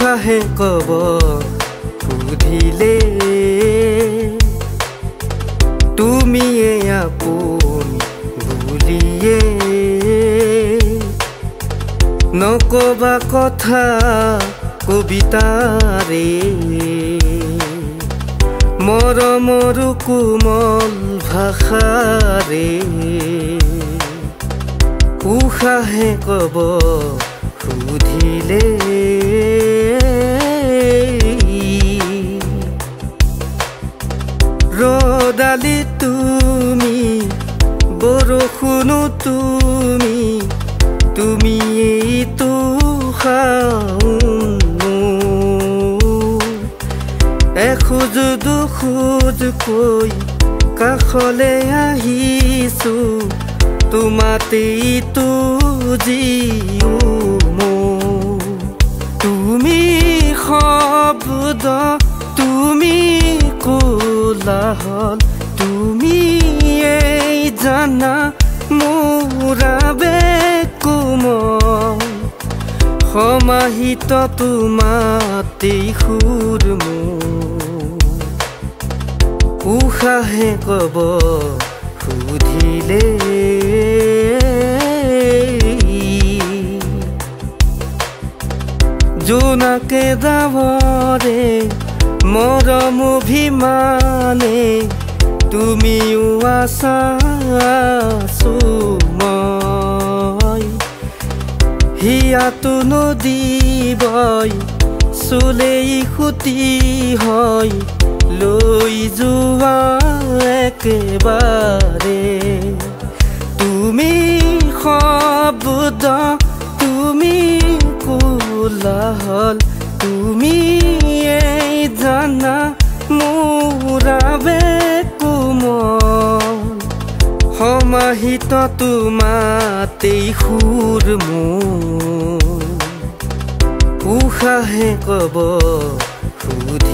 উশাহে কব সুধিলে তুমিয়ে আপোন বুলিয়ে নকবা কথা কবিতাৰে মৰমৰ কোমল ভাষাৰে উশাহে কব সুধিলে ৰদালি তুমি বৰষুণো তুমি এইটো এখোজ দুখোজ কৈ কাষলে আহিছো তোমাতেইতো জিও তুমি শব্দ তুমি কোলাহল তুমি এই জানা মোৰা বেকুমল সমাহিত তোমাতেই সুৰ উশাহে কব সুধিলে জোনাকে যাবৰে মৰম অভিমানে তুমিও আছাছো মই হিয়াতো নদী বয় চুলেই খুটি হয় লৈ যোৱা একেবাৰে তুমি শব্দ তুমি কোলাহল তুমি এই জানা মোৰা বেকুমল সমাহিত তোমাতেই সুৰ উশাহে কব সুধি